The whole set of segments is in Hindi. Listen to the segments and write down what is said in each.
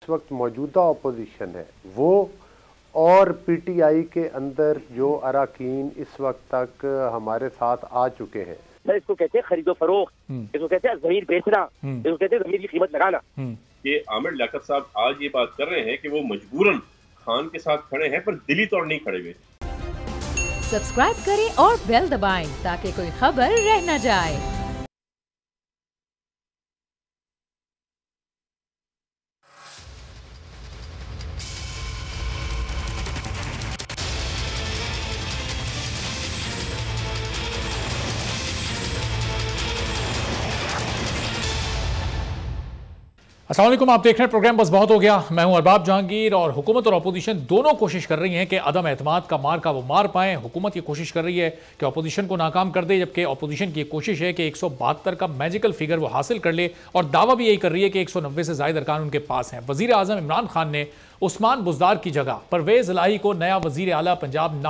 इस वक्त मौजूदा अपोजिशन है वो और पीटीआई के अंदर जो अरकान इस वक्त तक हमारे साथ आ चुके हैं, इसको कहते हैं खरीदो फरोख्त, इसको कहते हैं ज़मीर बेचना, इसको कहते हैं ज़मीर की कीमत लगाना। ये आमिर लियाकत साहब आज ये बात कर रहे हैं कि वो मजबूरन खान के साथ खड़े हैं, पर दिली तौर नहीं खड़े हुए। सब्सक्राइब करें और बेल दबाएं ताकि कोई खबर रह न जाए। अस्सलाम वालेकुम, आप देख रहे हैं प्रोग्राम बस बहुत हो गया। मैं हूं अरबाब जहांगीर और हुकूमत और अपोजिशन दोनों कोशिश कर रही हैं कि अदम एतमाद का वो मार पाएं। हुकूमत ये कोशिश कर रही है कि अपोजिशन को नाकाम कर दे, जबकि अपोजिशन की कोशिश है कि 172 का मैजिकल फिगर वो हासिल कर ले, और दावा भी यही कर रही है कि 190 से ज़ायद अरकान उनके पास हैं। वज़ीर आज़म इमरान खान ने उस्मान बुज़दार की जगह परवेज़ इलाही को नया वज़ीर आला पंजाब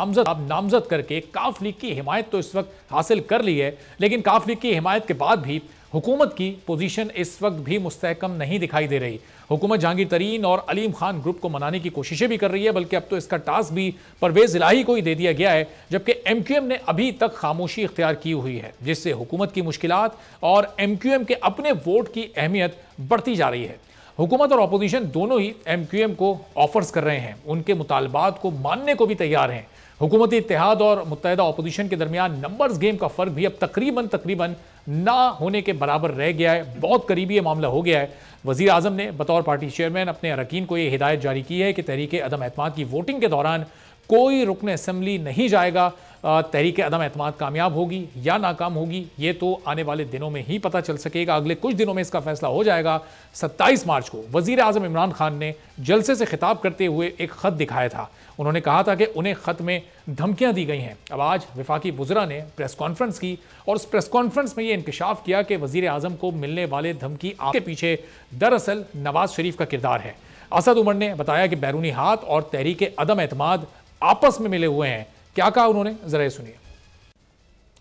नामजद करके काफ लीग की हिमायत तो इस वक्त हासिल कर ली है, लेकिन काफ लीग की हिमायत के बाद भी हुकूमत की पोजीशन इस वक्त भी मुस्तहकम नहीं दिखाई दे रही। हुकूमत जहांगीर तरीन और अलीम खान ग्रुप को मनाने की कोशिशें भी कर रही है, बल्कि अब तो इसका टास्क भी परवेज़ इलाही को ही दे दिया गया है, जबकि MQM ने अभी तक खामोशी इख्तियार की हुई है, जिससे हुकूमत की मुश्किलात और MQM के अपने वोट की अहमियत बढ़ती जा रही है। हुकूमत और अपोजिशन दोनों ही MQM को ऑफर्स कर रहे हैं, उनके मुतालबात को मानने को भी तैयार हैं। हुकूमती इत्तेहाद और मुत्तहिदा अपोजिशन के दरमियान नंबर्स गेम का फर्क भी अब तकरीबन ना होने के बराबर रह गया है, बहुत करीबी ये मामला हो गया है। वज़ीर आज़म ने बतौर पार्टी चेयरमैन अपने अरकान को ये हिदायत जारी की है कि तहरीक अदम एतमाद की वोटिंग के दौरान कोई रुकन असम्बली नहीं जाएगा। तहरीक अदम एतमाद कामयाब होगी या नाकाम होगी ये तो आने वाले दिनों में ही पता चल सकेगा, अगले कुछ दिनों में इसका फैसला हो जाएगा। 27 मार्च को वज़ीर आज़म इमरान खान ने जलसे से खिताब करते हुए एक ख़त दिखाया था। उन्होंने कहा था कि उन्हें ख़त में धमकियां दी गई हैं। अब आज वफाकी वुज़रा ने प्रेस कॉन्फ्रेंस की और उस प्रेस कॉन्फ्रेंस में ये इंकशाफ किया कि वज़ीर आज़म को मिलने वाले धमकी के पीछे दरअसल नवाज शरीफ का किरदार है। असद उमर ने बताया कि बैरूनी हाथ और तहरीक अदम एतमाद आपस में मिले हुए हैं। क्या कहा उन्होंने, जरा ये सुनिए।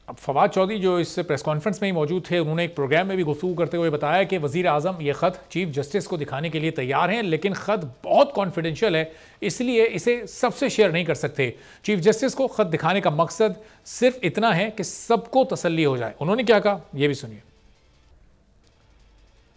अब फवाद चौधरी जो इस प्रेस कॉन्फ्रेंस में ही मौजूद थे, उन्होंने एक प्रोग्राम में भी गुफ्तगू करते हुए बताया कि वज़ीर आज़म ये ख़त चीफ जस्टिस को दिखाने के लिए तैयार हैं, लेकिन ख़त बहुत कॉन्फिडेंशियल है, इसलिए इसे सबसे शेयर नहीं कर सकते। चीफ जस्टिस को ख़त दिखाने का मकसद सिर्फ इतना है कि सबको तसल्ली हो जाए। उन्होंने क्या कहा, यह भी सुनिए।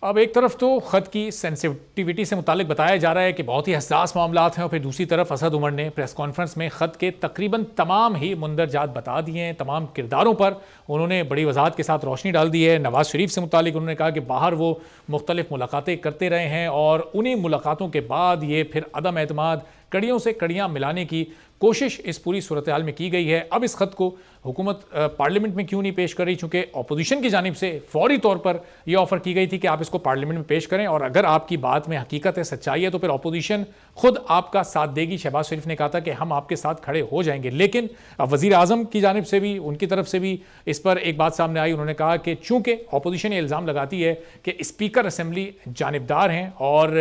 अब एक तरफ तो ख़त की सेंसिटिविटी से मुतालिक बताया जा रहा है कि बहुत ही हसास मामलात हैं, और फिर दूसरी तरफ असद उमर ने प्रेस कॉन्फ्रेंस में ख़त के तकरीबन तमाम ही मुंदरजात बता दिए हैं। तमाम किरदारों पर उन्होंने बड़ी वजाहत के साथ रोशनी डाल दी है। नवाज शरीफ से मुतालिक उन्होंने कहा कि बाहर वो मुख्तलिफ मुलाकातें करते रहे हैं, और उन्हीं मुलाकातों के बाद ये फिर अदम एतमाद कड़ियों से कड़ियाँ मिलाने की कोशिश इस पूरी सूरत हाल में की गई है। अब इस ख़त को हुकूमत पार्लियामेंट में क्यों नहीं पेश कर रही, चूँकि अपोजिशन की जानिब से फौरी तौर पर यह ऑफ़र की गई थी कि आप इसको पार्लियामेंट में पेश करें, और अगर आपकी बात में हकीकत है, सच्चाई है, तो फिर अपोजिशन खुद आपका साथ देगी। शहबाज शरीफ ने कहा था कि हम आपके साथ खड़े हो जाएंगे, लेकिन वज़ीर आज़म की जानिब से भी, उनकी तरफ से भी इस पर एक बात सामने आई। उन्होंने कहा कि चूँकि अपोजिशन ये इल्ज़ाम लगाती है कि स्पीकर असम्बली जानिबदार हैं और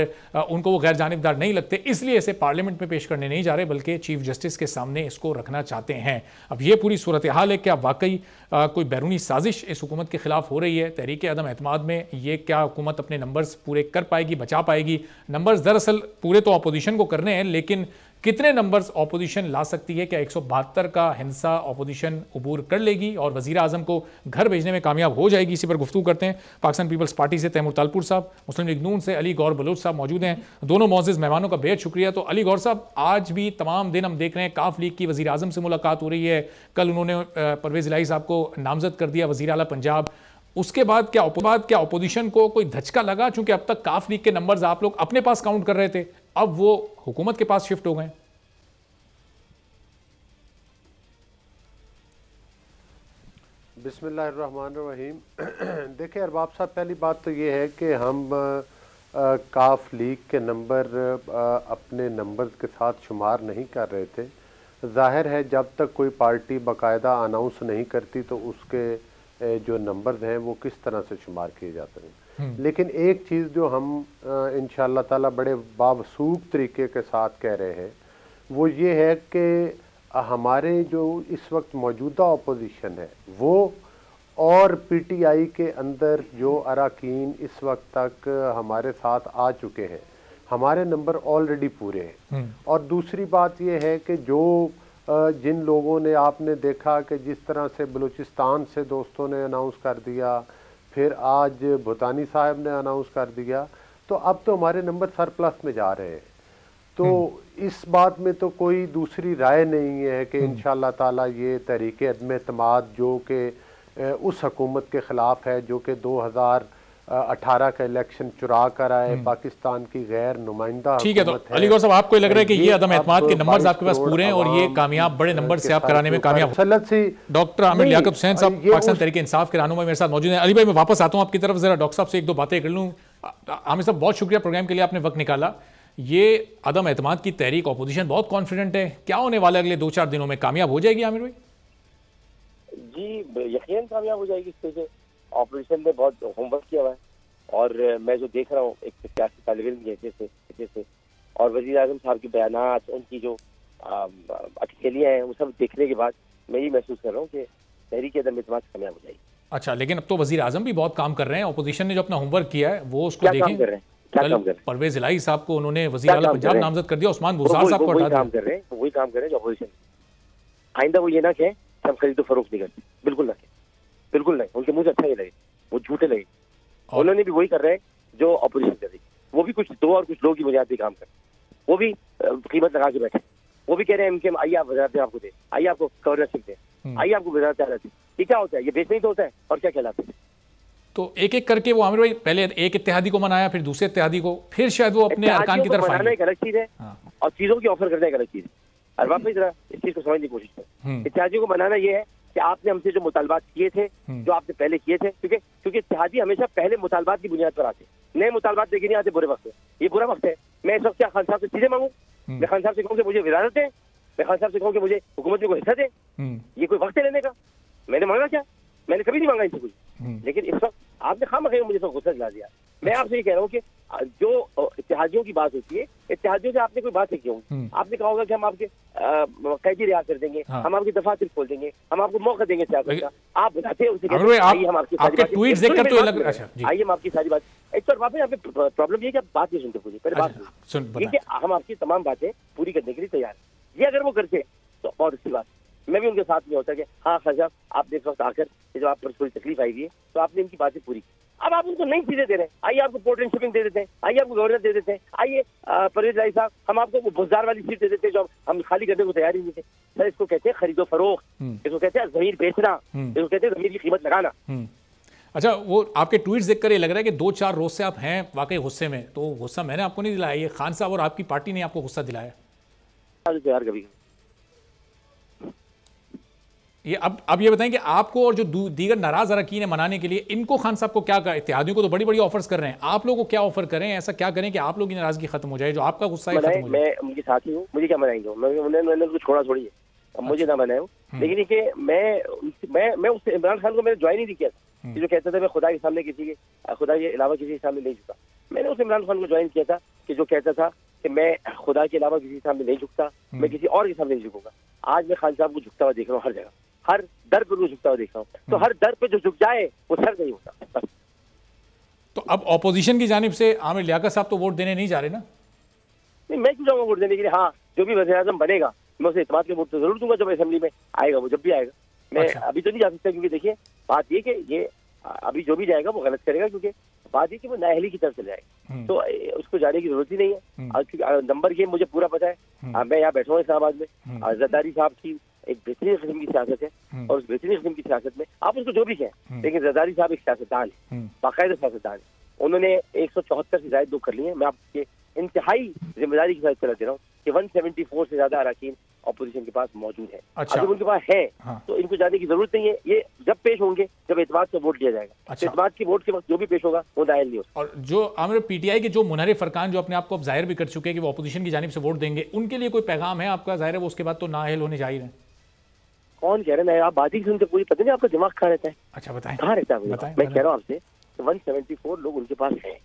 उनको वो गैर जानिबदार नहीं लगते, इसलिए इसे पार्लियामेंट में पेश करने नहीं जा रहे, बल्कि चीफ जस्टिस के सामने इसको रखना चाहते हैं। अब ये पूरी सूरत हाल है। क्या वाकई कोई बैरूनी साजिश इस हुकूमत के खिलाफ हो रही है तहरीक अदम एतमाद में? ये क्या हुकूमत अपने नंबर्स पूरे कर पाएगी, बचा पाएगी? नंबर्स दरअसल पूरे तो अपोजिशन को करने हैं, लेकिन कितने नंबर्स अपोजिशन ला सकती है? क्या 172 का हिंसा अपोजिशन अबूर कर लेगी और वज़ीर आज़म को घर भेजने में कामयाब हो जाएगी? इसी पर गुफ्तगू करते हैं। पाकिस्तान पीपल्स पार्टी से तैमूर तालपुर साहब, मुस्लिम लीग नून से अली गौर बलोच साहब मौजूद हैं। दोनों मोअज़्ज़िज़ मेहमानों का बेहद शुक्रिया। तो अली गौर साहब, आज भी तमाम दिन हम देख रहे हैं काफ लीग की वज़ीर आज़म से मुलाकात हो रही है। कल उन्होंने परवेज़ इलाही साहब को नामजद कर दिया वज़ीर आला पंजाब। उसके बाद क्या अपोजिशन को कोई धचका लगा? चूंकि अब तक काफ लीग के नंबर्स आप लोग अपने पास काउंट कर रहे थे, अब वो हुकूमत के पास शिफ्ट हो गए। बिस्मिल्लाहिर्रहमानिर्रहीम। देखिए अरबाब साहब, पहली बात तो ये है कि हम काफ लीग के नंबर अपने नंबर्स के साथ शुमार नहीं कर रहे थे। जाहिर है जब तक कोई पार्टी बाकायदा अनाउंस नहीं करती तो उसके जो नंबर्स हैं वो किस तरह से शुमार किए जाते हैं। लेकिन एक चीज़ जो हम इंशाअल्लाह ताला बड़े बावसूख तरीके के साथ कह रहे हैं वो ये है कि हमारे जो इस वक्त मौजूदा अपोजिशन है वो और पीटीआई के अंदर जो अरकान इस वक्त तक हमारे साथ आ चुके हैं, हमारे नंबर ऑलरेडी पूरे हैं। और दूसरी बात यह है कि जो जिन लोगों ने, आपने देखा कि जिस तरह से बलूचिस्तान से दोस्तों ने अनाउंस कर दिया, फिर आज भूटानी साहब ने अनाउंस कर दिया, तो अब तो हमारे नंबर सरप्लस में जा रहे हैं। तो इस बात में तो कोई दूसरी राय नहीं है कि इंशाअल्लाह ताला ये तहरीक अदम एतमाद जो कि उस हुकूमत के ख़िलाफ़ है जो कि 2018 का इलेक्शन चुरा कर आए, पाकिस्तान की गैर नुमाइंदा। ठीक है, तो अलीगौर साहब आपको लग रहा है कि ये अदम एतमाद के नंबर्स आपके पास पूरे हैं और ये कामयाब, बड़े नंबर से आप कराने में कामयाब। डॉक्टर आमिर लियाकत हुसैन साहब पाकिस्तान तहरीक इंसाफ के रहनुमा मेरे साथ मौजूद हैं। अली भाई मैं वापस आता हूँ आपकी तरफ, जरा डॉक्टर साहब से एक दो बातें कर लूँ। आमिर साहब बहुत शुक्रिया, प्रोग्राम के लिए आपने वक्त निकाला। ये अदम एतमाद की तहरीक, ऑपोजिशन बहुत कॉन्फिडेंट है, क्या होने वाला अगले 2-4 दिनों में, कामयाब हो जाएगी आमिर भाई? जी यकीन कामयाब हो जाएगी। इस पे ऑपोजिशन ने बहुत होमवर्क किया हुआ है और मैं जो देख रहा हूँ एक सियासी तालिब इल्म की हैसियत से और वज़ीर आज़म साहब के बयानात, उनकी जो अटकलियाँ हैं, वो सब देखने के बाद मैं ये महसूस कर रहा हूँ कि तहरीक अदम एतमाद कामयाब हो जाएगी। अच्छा, लेकिन अब तो वज़ीर आज़म भी बहुत काम कर रहे हैं, ऑपोजिशन ने जो अपना होमवर्क किया है वो उसको देखें। परवेज इलाही साहब को उन्होंने वज़ीर आला पंजाब नामजद कर दिया, उस्मान बुज़दार साहब को हटा दिया। वही काम कर रहे हैं जो ऑपोजिशन। आइंदा वो ये ना कहें कि हम खरीदो फरोख्त नहीं करते, बिल्कुल ना कहें, बिल्कुल नहीं। उनके मुंह से अच्छा ही लगे, वो झूठे लगे। उन्होंने भी वही कर रहे हैं जो ऑपोजिशन कर रही है। वो भी कुछ दो और कुछ लोग की बुनियाद पे काम कर, वो भी कीमत लगा के बैठे। वो भी कह रहे हैं आइए आप वज़ारत आपको दे, आइए आपको गवर्नरशिप दे, आइए आपको वज़ारत आला दे। ये क्या होता है? ये बेचना ही तो होता है और क्या कहलाता है? तो एक एक करके वो आमिर भाई पहले एक इत्तेहादी को मनाया, फिर दूसरे इत्तेहादी को, फिर शायद वो अपने अरकान की तरफ आएंगे। एक अलग चीज है और चीजों की ऑफर करना एक अलग चीज है। अरबाब भाई जरा इस चीज को समझने की कोशिश करें। इत्तेहादियों को मनाना ये है कि आपने हमसे जो मुतालबात किए थे, जो आपने पहले किए थे, क्योंकि इत्तेहादी हमेशा पहले मुतालबात की बुनियाद पर आते, नए मुतालबात लेके नहीं आते बुरे वक्त में। ये बुरा वक्त है। मैं इस वक्त क्या खान साहब से चीजें मांगू? मैं खान साहब से कहूँ कि मुझे विरासत दें, मैं खान साहब से कहूँ कि मुझे हुकूमत में कोई हिस्सा दें? ये कोई वक्त है लेने का? मैंने मांगा क्या? मैंने कभी नहीं मांगा इनसे कुछ। लेकिन इस वक्त आपने खामखा मुझे तो गुस्सा दिला दिया। मैं आपसे ये कह रहा हूँ कि जो इत्तेहादियों की बात होती है, इत्तेहादियों से आपने कोई बात नहीं की होगी। आपने कहा होगा कि हम आपके कैदी रिहा कर देंगे, हम आपकी दफातर खोल देंगे, हम आपको मौका देंगे सियासत का। आप बताते हैं उनसे, आइए हम आपकी सारी बात, आइए हम आपकी सारी बात। एक तो बात यहाँ पे प्रॉब्लम ये कि आप बात नहीं सुनते पूरी। पहले बात सुन, हम आपकी तमाम बातें पूरी करने के लिए तैयार हैं। ये अगर वो करते तो बहुत अच्छी बात। मैं भी उनके साथ में होता कि हाँ खाजा आपने इस वक्त आकर जब आप पर थोड़ी तकलीफ आई हुई है तो आपने इनकी बातें पूरी की। अब आप उनको नई चीजें दे रहे हैं। आइए आपको पोर्ट एंड शिपिंग दे देते हैं, आइए आपको गवर्नर दे देते हैं, आइए परवेज इलाही साहब हम आपको वो बुज़दार वाली सीट दे देते हैं जो हम खाली करने को तैयार ही नहीं थे। सर इसको कहते हैं खरीदो फरोख्त, इसको कहते हैं ज़मीर बेचना, इसको कहते हैं ज़मीर की कीमत लगाना। अच्छा, वो आपके ट्वीट्स देखकर ये लग रहा है कि 2-4 रोज से आप हैं वाकई गुस्से में। तो गुस्सा मैंने आपको नहीं दिलाया, ये खान साहब और आपकी पार्टी ने आपको गुस्सा दिलाया। यार कभी ये अब ये बताएं कि आपको और जो दीगर नाराज अरकान है मनाने के लिए, इनको खान साहब को क्या कहा? इत्तेहादियों को तो बड़ी बड़ी ऑफर्स कर रहे हैं, आप लोगों को क्या ऑफर करें? ऐसा क्या करें कि आप लोगों की नाराजगी खत्म हो जाए, जो आपका गुस्सा है खत्म हो जाए? मैं उनके साथ ही हूँ, मुझे क्या मनाएंगे? मैंने उसको छोड़ा छोड़ी है, अब मुझे ना मनाए हो। लेकिन कि मैं उस इमरान खान को मैंने ज्वाइन ही नहीं किया था जो कहता था मैं खुदा के सामने खुदा के अलावा किसी के सामने नहीं झुका। मैंने उस इमरान खान को ज्वाइन किया था कि जो कहता था कि मैं खुदा के अलावा किसी के सामने नहीं झुकता, मैं किसी और के सामने नहीं झुकूंगा। आज मैं खान साहब को झुकता हुआ देख रहा हूँ, हर जगह, हर दर पर वो झुकता हुआ देख रहा हूँ। तो हर दर पे जो झुक जाए वो सर नहीं होता। तो अब ऑपोजिशन की जानिब से आमिर लियाकत साहब तो वोट देने नहीं जा रहे ना? नहीं, मैं क्यों जाऊंगा वोट देने के लिए? हाँ, जो भी वज़ीर आज़म बनेगा मैं उसे इत्तेमाद के वोट तो जरूर दूंगा जब असेंबली में आएगा, वो जब भी आएगा। मैं अभी तो नहीं जा सकता क्योंकि देखिए बात ये कि ये अभी जो भी जाएगा वो गलत करेगा, क्योंकि बात ये कि वो नाअहली की तरफ चले जाएगा, तो उसको जाने की जरूरत ही नहीं है। नंबर गेम मुझे पूरा पता है। मैं यहाँ बैठा हूँ इस्लामाबाद में, जरदारी साहब की एक बेहतरीन किस्म की सियासत है और उस बेहतरीन किस्म की सियासत में आप उसको जो भी कहें, लेकिन जरदारी साहब एक सियासतदान है, बाकायदा सियासतदान है। उन्होंने 174 से ज्यादा दुख कर लिए। मैं आपके इंतहाई जिम्मेदारी के साथ चला दे रहा हूँ कि 174 से ज्यादा अरकान ऑपोजिशन के पास मौजूद है। अच्छा। अगर उनके पास है तो इनको जाने की जरूरत नहीं है। ये जब पेश होंगे जब एतमाद का वोट लिया जाएगा। अच्छा। एतमाद के वोट के वक्त जो भी पेश होगा वो नायल नहीं होगा। और जो आमिर पीटीआई के जो मुनहरिफ अरकान जो अपने आप को अब जाहिर भी कर चुके हैं कि वो ऑपोजिशन की जानिब से वोट देंगे, उनके लिए कोई पैगाम है आपका? जाहिर है वो उसके बाद तो नाअहल होने जा ही रहे। कौन कह रहे हैं? आप बात ही सुनते पूरी, पता नहीं आपका दिमाग कहाँ रहता है। अच्छा बताएं, कहाँ रहता है? मैं कह रहा हूँ आपसे 174 लोग उनके पास हैं,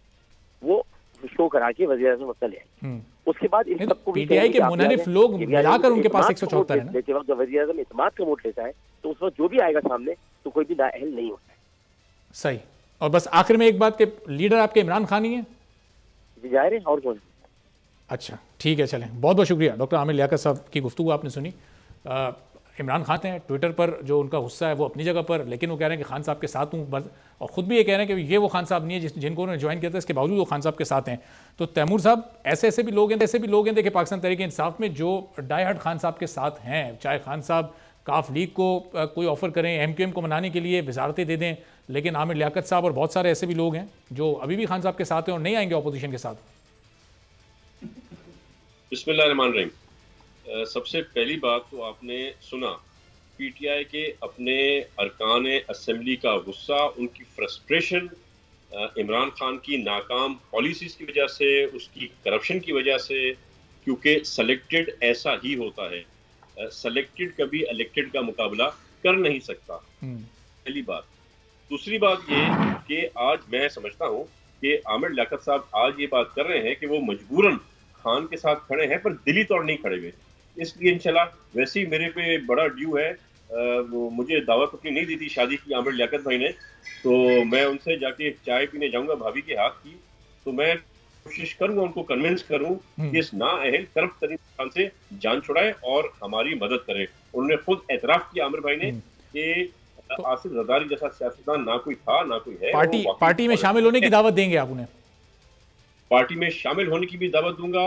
वो शो करा के वज़ीर आज़म वक्त ले आए। उसके बाद इन सबको पीटीआई के मुनहरिफ लोग मिलाकर उनके पास 174 है ना। लेते वक्त जब वज़ीर आज़म इत्तेमाद का वोट लेता है तो उस वक्त जो भी आएगा सामने तो कोई भी नाअहल नहीं होता है। सही। और बस आखिर में एक बात के लीडर आपके इमरान खान ही है? जाहिर है, और कौन? अच्छा ठीक है, चलें, बहुत बहुत शुक्रिया डॉक्टर आमिर लियाकत साहब की गुफ्तगू आपने सुनी। इमरान खान हैं ट्विटर पर जो उनका गुस्सा है वो अपनी जगह पर, लेकिन वो कह रहे हैं कि खान साहब के साथ हूँ बस, और ख़ुद भी ये कह रहे हैं कि ये वो खान साहब नहीं है जिनको उन्होंने ज्वाइन किया था, इसके बावजूद वो खान साहब के साथ हैं। तो तैमूर साहब ऐसे भी लोग हैं देखिए पाकिस्तान तहरीक इंसाफ में जो डाई हार्ड खान साहब के साथ हैं, चाहे खान साहब काफ लीग को कोई ऑफर करें, MQM को मनाने के लिए वजारतें दे दें, लेकिन आमिर लियाकत साहब और बहुत सारे ऐसे भी लोग हैं जो अभी भी खान साहब के साथ हैं और नहीं आएंगे अपोजिशन के साथ। बिस्मिल्लाहिर्रहमानिर्रहीम। सबसे पहली बात तो आपने सुना PTI के अपने अरकान असेंबली का गुस्सा, उनकी फ्रस्ट्रेशन इमरान खान की नाकाम पॉलिसीज की वजह से, उसकी करप्शन की वजह से, क्योंकि सेलेक्टेड ऐसा ही होता है, सेलेक्टेड कभी इलेक्टेड का मुकाबला कर नहीं सकता। पहली बात। दूसरी बात ये कि आज मैं समझता हूँ कि आमिर लियाकत साहब आज ये बात कर रहे हैं कि वो मजबूरन खान के साथ खड़े हैं पर दिली तौर नहीं खड़े हुए, इसलिए इंशाल्लाह वैसे ही मेरे पे बड़ा ड्यू है। मुझे दावत अपनी नहीं दी थी शादी की आमिर लियाकत भाई ने, तो मैं उनसे जाके चाय पीने जाऊंगा भाभी के हाथ की, तो मैं कोशिश करूंगा उनको कन्विंस करूं कि इस नाअहल करप्ट तरीन इंसान से जान छुड़ाए और हमारी मदद करे। उन्होंने खुद एतराफ किया आमिर भाई ने कि आसिफ जरदारी जैसा सियासतदान ना कोई था ना कोई है। पार्टी में शामिल होने की दावत देंगे आप उन्हें? पार्टी में शामिल होने की भी दावत दूंगा।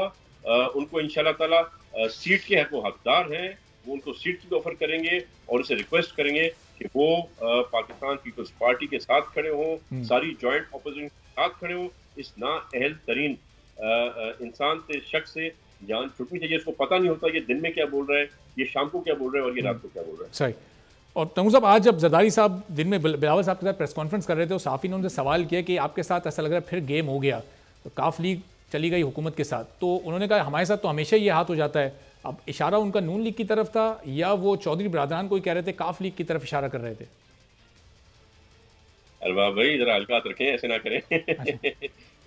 उनको इंशाल्लाह ताला सीट के हकदार हैं, वो उनको सीट की ऑफर करेंगे और उसे रिक्वेस्ट करेंगे कि वो पाकिस्तान पीपल्स पार्टी के साथ खड़े हों, सारी जॉइंट ऑपोजिशन के साथ खड़े हों। इस नाअहल तरीन इंसान से, शख्स से जान छुटनी चाहिए। इसको पता नहीं होता ये दिन में क्या बोल रहा है, ये शाम को क्या बोल रहा है और ये रात को क्या बोल रहा है। सही। और तैमूर साहब, आज जब जरदारी साहब दिन में बिलावल साहब के साथ प्रेस कॉन्फ्रेंस कर रहे थे, तो साफ़ी ने उनसे सवाल किया कि आपके साथ ऐसा लग रहा है फिर गेम हो गया, तो काफ लीग चली गई हुकूमत के साथ, तो उन्होंने कहा हमारे साथ तो हमेशा ये हाथ हो जाता है। अब इशारा उनका नून लीग की तरफ था या वो चौधरी बरादरान को ही कह रहे थे, काफ लीग की तरफ इशारा कर रहे थे? अरबाब भाई जरा हल्का रखें, ऐसे ना करें।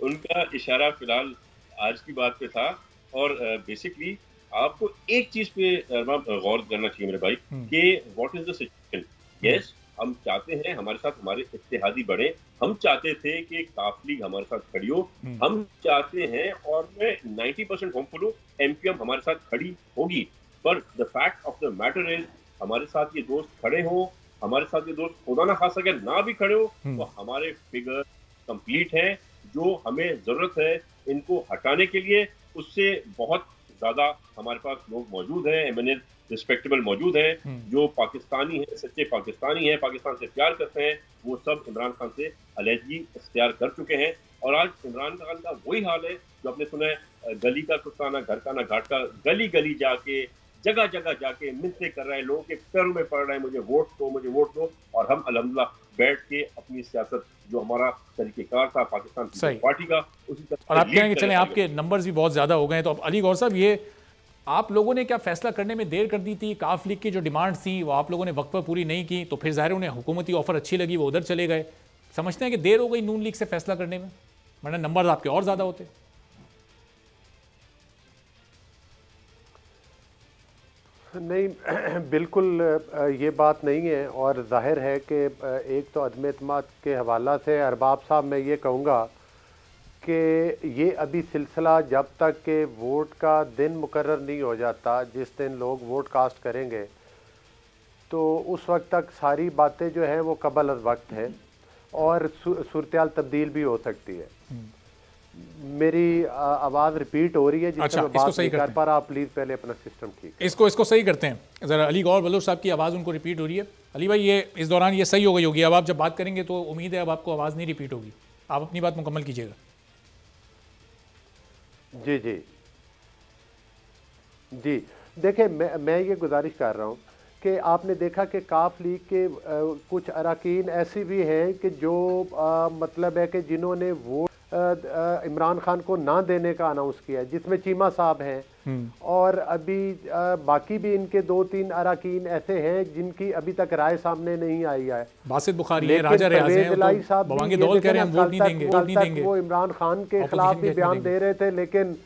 उनका इशारा फिलहाल आज की बात पे था और बेसिकली आपको एक चीज पे गौर करना चाहिए मेरे भाई कि what is the situation. Yes, हम चाहते हैं हमारे साथ हमारे इत्तेहादी बढ़े, हम चाहते थे कि काफ लीग हमारे साथ खड़ी हो, हम चाहते हैं और मैं 90% होपफुल हूँ MQM हमारे साथ खड़ी होगी। पर the fact of the matter is हमारे साथ ये दोस्त खड़े हो, हमारे साथ ये दोस्त खुदा ना खासा अगर ना भी खड़े हो तो हमारे फिगर कंप्लीट हैं। जो हमें जरूरत है इनको हटाने के लिए, उससे बहुत ज्यादा हमारे पास लोग मौजूद हैं, एमिनेंट रिस्पेक्टेबल मौजूद हैं, जो पाकिस्तानी हैं, सच्चे पाकिस्तानी हैं, पाकिस्तान से प्यार करते हैं, वो सब इमरान खान से अलहदगी इख्तियार कर चुके हैं। और आज इमरान खान का वही हाल है जो आपने सुना है, गली का कुत्ता ना घर का ना घाट का, गली गली जाके जगह जगह जाके मिन्नतें कर रहा है, लोगों के पैरों में पड़ रहा है मुझे वोट दो, मुझे वोट दो। और हम अल्हम्दुलिल्लाह बैठ के अपनी सियासत जो हमारा तरीकेकार था पाकिस्तान पीपल्स पार्टी का, उसी तरह। और आप कहेंगे चलें आपके नंबर्स भी बहुत ज्यादा हो गए, तो अब अली गौर साहब, ये आप लोगों ने क्या फैसला करने में देर कर दी थी? काफ लीग की जो डिमांड्स थी वो आप लोगों ने वक्त पर पूरी नहीं की, तो फिर ज़ाहिर उन्हें हुकूमती ऑफर अच्छी लगी, वो उधर चले गए। समझते हैं कि देर हो गई नून लीग से फैसला करने में, वरना नंबर्स आपके और ज्यादा होते? नहीं, बिल्कुल ये बात नहीं है। और जाहिर है कि एक तो अदम एतमाद के हवाला से अरबाब साहब मैं ये कहूँगा कि ये अभी सिलसिला जब तक के वोट का दिन मुकर्रर नहीं हो जाता, जिस दिन लोग वोट कास्ट करेंगे, तो उस वक्त तक सारी बातें जो हैं वो कबल अज़ वक्त है और सूरत-ए-हाल तब्दील भी हो सकती है। मेरी आवाज़ रिपीट हो रही है जिससे मैं बात नहीं कर पा रहा, आप प्लीज़ पहले अपना सिस्टम ठीक इसको सही करते हैं ज़रा। अली गौर बलोच साहब की आवाज़ उनको रिपीट हो रही है। अली भाई, ये इस दौरान ये सही हो गई होगी, अब आप जब बात करेंगे तो उम्मीद है अब आपको आवाज़ नहीं रिपीट होगी, आप अपनी बात मुकम्मल कीजिएगा। जी जी जी, देखिए मैं ये गुजारिश कर रहा हूँ कि आपने देखा कि काफ लीग के कुछ अरकान ऐसी भी हैं कि जो मतलब है कि जिन्होंने वोट इमरान खान को ना देने का अनाउंस किया है, जिसमें चीमा साहब हैं, और अभी बाकी भी इनके 2-3 अरकान ऐसे हैं जिनकी अभी तक राय सामने नहीं आई है। बासित बुखारी है, राजा रियाज हैं, तो बवांगे दौल कह रहे हैं वोट नहीं देंगे। वो इमरान खान के खिलाफ भी बयान दे रहे थे, लेकिन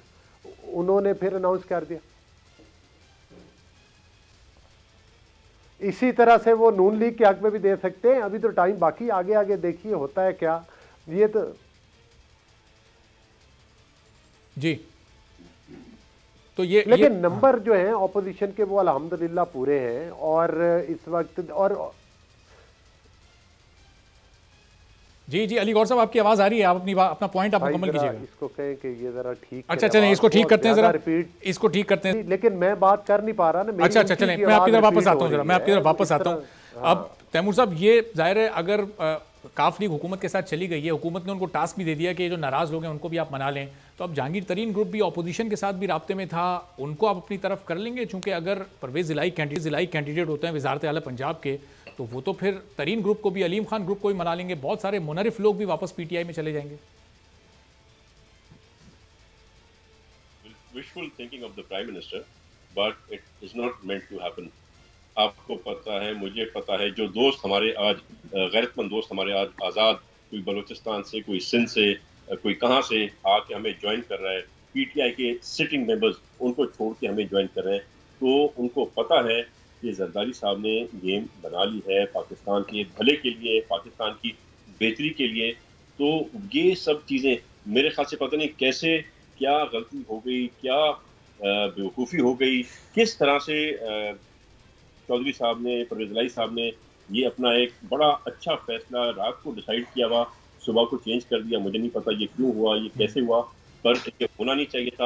उन्होंने फिर अनाउंस कर दिया। इसी तरह से वो नून लीग के हक में भी दे सकते हैं, अभी तो टाइम बाकी, आगे आगे देखिए होता है क्या। ये तो जी तो ये लेकिन नंबर जो है ऑपोजिशन के वो अल्हम्दुलिल्लाह पूरे हैं और इस वक्त और जी अली गौर साहब, आपकी आवाज आ रही है, आप अपना पॉइंट आप मुकम्मल कीजिएगा। इसको कहें कि ये जरा ठीक, अच्छा चलें, इसको ठीक करते हैं, जरा इसको ठीक करते हैं। लेकिन मैं बात कर नहीं पा रहा ना। अच्छा चलें, मैं आपकी तरफ वापस आता हूँ, जरा मैं आपकी तरफ वापस आता हूँ। अब तैमूर साहब, ये जाहिर है अगर काफ लीग हुकूमत के साथ चली गई है, हुकूमत ने उनको टास्क भी दे दिया कि जो नाराज लोग हैं उनको भी आप मना लें, तो अब जहांगीर तरीन ग्रुप भी अपोजिशन के साथ भी राब्ते में था, उनको आप अपनी तरफ कर लेंगे? चूंकि अगर परवेज ज़िलाई कैंडिडेट होते हैं वज़ारत आला पंजाब के, तो वो तो फिर तरीन ग्रुप को भी, अलीम खान ग्रुप को भी मना लेंगे, बहुत सारे मुनरिफ लोग भी वापस पीटीआई में चले जाएंगे। Wishful thinking of the Prime Minister, but it is not meant to happen. आपको पता है, मुझे पता है, जो दोस्त हमारे आज गैरतमंद दोस्त हमारे आज आज़ाद, कोई बलूचिस्तान से, कोई सिंध से, कोई कहाँ से आके हमें ज्वाइन कर रहा है, पीटीआई के सिटिंग मेंबर्स उनको छोड़ के हमें ज्वाइन कर रहे हैं, तो उनको पता है कि जरदारी साहब ने गेम बना ली है पाकिस्तान के भले के लिए, पाकिस्तान की बेहतरी के लिए। तो ये सब चीज़ें मेरे ख्याल से पता नहीं कैसे, क्या गलती हो गई, क्या बेवकूफ़ी हो गई, किस तरह से चौधरी साहब ने, परवेज इलाही साहब ने ये अपना एक बड़ा अच्छा फैसला रात को डिसाइड किया हुआ, सुबह को चेंज कर दिया। मुझे नहीं पता ये क्यों हुआ, ये कैसे हुआ, पर ये होना नहीं चाहिए था।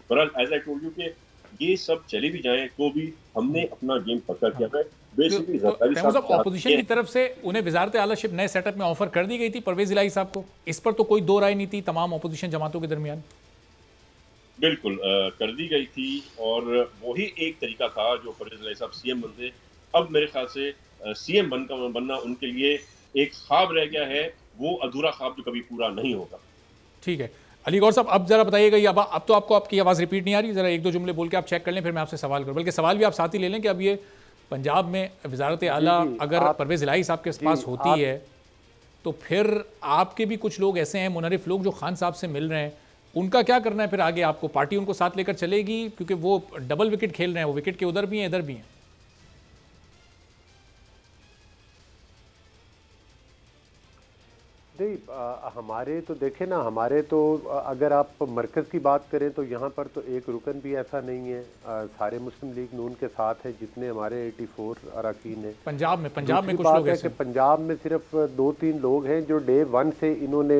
पर एज आई टोल्ड यू कि ये सब चले भी जाएं तो भी हमने अपना गेम पक्का किया है। बेसिकली ऑपोजिशन की तरफ से उन्हें वजारत आलाशिप नए सेटअप में ऑफर कर दी गई थी परवेज इलाही साहब को, इस पर तो कोई दो राय नहीं थी तमाम ऑपोजिशन जमातों के दरमियान। बिल्कुल कर दी गई थी और वही एक तरीका था जो परवेज इलाही साहब सीएम बनते। अब मेरे ख्याल से सीएम बनना उनके लिए एक ख्वाब रह गया है, वो अधूरा ख्वाब जो कभी पूरा नहीं होगा। ठीक है अली गौर साहब, अब जरा बताइएगा, अब तो आपको आपकी आवाज़ रिपीट नहीं आ रही, जरा एक दो जुमले बोल के आप चेक कर लें, फिर मैं आपसे सवाल करूँ, बल्कि सवाल भी आप साथ ही ले लें कि अब ये पंजाब में वजारत आला अगर परवेज इलाही साहब के पास होती है तो फिर आपके भी कुछ लोग ऐसे हैं मुनरिफ लोग जो खान साहब से मिल रहे हैं, उनका क्या करना है फिर आगे? आपको पार्टी उनको साथ लेकर चलेगी? क्योंकि वो डबल विकेट खेल रहे हैं, वो विकेट के उधर भी हैं इधर भी हैं। हमारे तो देखें ना, हमारे तो अगर आप मरकज़ की बात करें तो यहाँ पर तो एक रुकन भी ऐसा नहीं है, सारे मुस्लिम लीग नून के साथ है जितने हमारे 84 अरकान हैं। पंजाब में कुछ लोग ऐसे, पंजाब में सिर्फ 2-3 लोग हैं जो डे 1 से इन्होंने,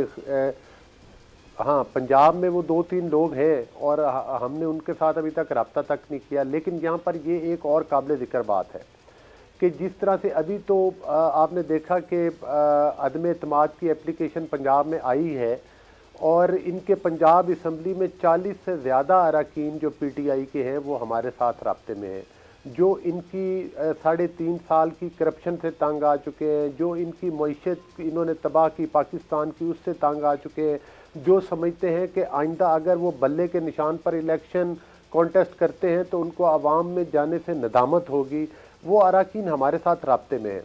हाँ पंजाब में वो 2-3 लोग हैं और हमने उनके साथ अभी तक रब्ता तक नहीं किया। लेकिन यहाँ पर ये एक और काबिल ज़िक्र बात है कि जिस तरह से अभी तो आपने देखा कि अदम एतमाद की एप्लीकेशन पंजाब में आई है और इनके पंजाब असम्बली में 40 से ज़्यादा अरकान जो पीटीआई के हैं वो हमारे साथ राब्ते में हैं, जो इनकी 3.5 साल की करप्शन से तंग आ चुके हैं, जो इनकी मईशत इन्होंने तबाह की पाकिस्तान की उससे तंग आ चुके हैं, जो समझते हैं कि आइंदा अगर वो बल्ले के निशान पर इलेक्शन कॉन्टेस्ट करते हैं तो उनको आवाम में जाने से नदामत होगी, वो अरकान हमारे साथ राब्ते में है।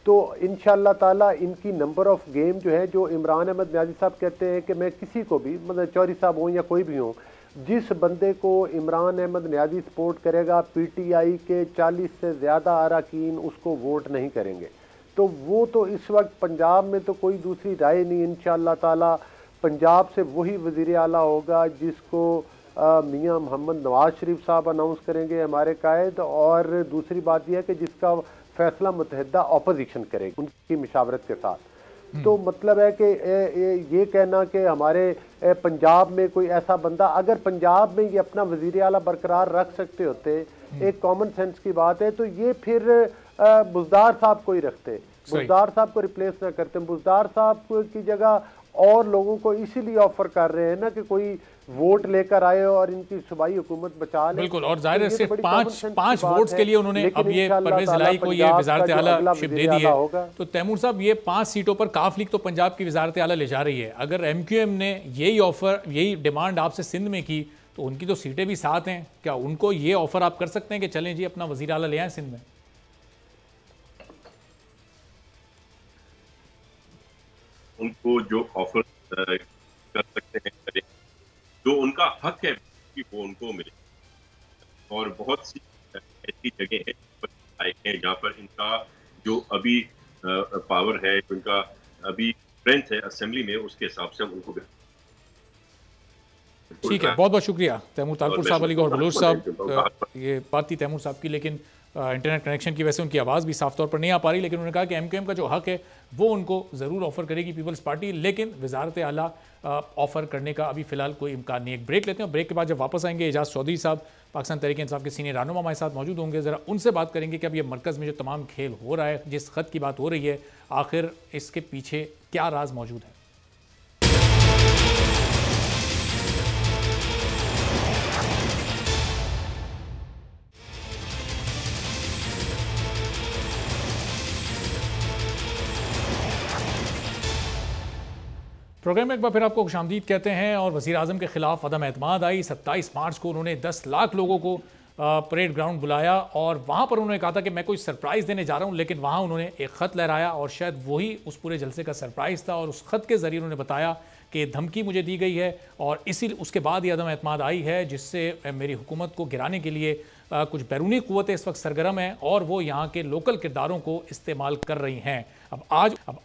तो इंशाअल्लाह ताला इनकी नंबर ऑफ गेम जो है, जो इमरान अहमद न्याजी साहब कहते हैं कि मैं किसी को भी, मतलब चौधरी साहब हों या कोई भी हो, जिस बंदे को इमरान अहमद न्याजी सपोर्ट करेगा पीटीआई के 40 से ज़्यादा अरकान उसको वोट नहीं करेंगे। तो वो तो इस वक्त पंजाब में तो कोई दूसरी राय नहीं, इंशाअल्लाह ताला पंजाब से वही वज़ीर आला होगा जिसको मियां मोहम्मद नवाज शरीफ साहब अनाउंस करेंगे हमारे कायद, और दूसरी बात यह है कि जिसका फैसला मुतहदा अपोजिशन करेगी उनकी मशावरत के साथ। तो मतलब है कि ये कहना कि हमारे पंजाब में कोई ऐसा बंदा, अगर पंजाब में ये अपना वज़ीर आला बरकरार रख सकते होते, एक कॉमन सेंस की बात है, तो ये फिर बुज़दार साहब को ही रखते, बुज़दार साहब को रिप्लेस ना करते। बुज़दार साहब की जगह और लोगों को इसीलिए ऑफर कर रहे हैं ना कि कोई वोट लेकर आए और इनकी सूबाई हुकूमत बचा ले। बिल्कुल, और जाहिर है सिर्फ पांच वोट्स के लिए उन्होंने अब ये परवेज इलाही को ये वजारत आला शिप दे दी है। तो तैमूर साहब, ये 5 सीटों पर काफ लीग तो पंजाब की वजारत आला ले जा रही है, अगर MQM ने यही ऑफर, यही डिमांड आपसे सिंध में की तो उनकी तो सीटें भी साथ हैं, क्या उनको ये ऑफर आप कर सकते हैं कि चलें जी अपना वजीर आला ले आए सिंध में? उनको जो ऑफर कर सकते हैं करें, जो उनका हक है कि वो उनको मिले। और बहुत सी ऐसी जगह है जहाँ पर इनका जो अभी पावर है, उनका अभी स्ट्रेंथ है असेंबली में, उसके हिसाब से हम उनको ठीक है, बहुत बहुत शुक्रिया तैमूर तालपुर साहब, अली गौहर बलोच साहब। ये बात थी तैमूर साहब की, लेकिन इंटरनेट कनेक्शन की वजह से उनकी आवाज़ भी साफ तौर पर नहीं आ पा रही, लेकिन उन्होंने कहा कि एमक्यूएम का जो हक है वो उनको ज़रूर ऑफर करेगी पीपल्स पार्टी, लेकिन वजारत आला ऑफर करने का अभी फिलहाल कोई इम्कान नहीं है। एक ब्रेक लेते हैं, ब्रेक के बाद जब वापस आएंगे एजाज चौधरी साहब पाकिस्तान तहरीक इंसाफ के सीनियर रहनुमा हमारे साथ मौजूद होंगे। ज़रा उनसे बात करेंगे कि अब ये मरकज़ में जो तमाम खेल हो रहा है, जिस खत की बात हो रही है, आखिर इसके पीछे क्या राज मौजूद है। प्रोग्राम में एक बार फिर आपको खुशामदीद कहते हैं। और वज़ीर आज़म के खिलाफ अदम एतमाद आई। 27 मार्च को उन्होंने 10 लाख लोगों को परेड ग्राउंड बुलाया और वहाँ पर उन्होंने कहा था कि मैं कोई सरप्राइज़ देने जा रहा हूँ, लेकिन वहाँ उन्होंने एक ख़त लहराया और शायद वही उस पूरे जलसे का सरप्राइज़ था। और उस ख़त के ज़रिए उन्होंने बताया कि धमकी मुझे दी गई है और इसी उसके बाद ये अदम एतमाद आई है, जिससे मेरी हुकूमत को गिराने के लिए कुछ बैरूनी क़ुव्वतें इस वक्त सरगर्म हैं और वो यहाँ के लोकल किरदारों को इस्तेमाल कर रही हैं। अब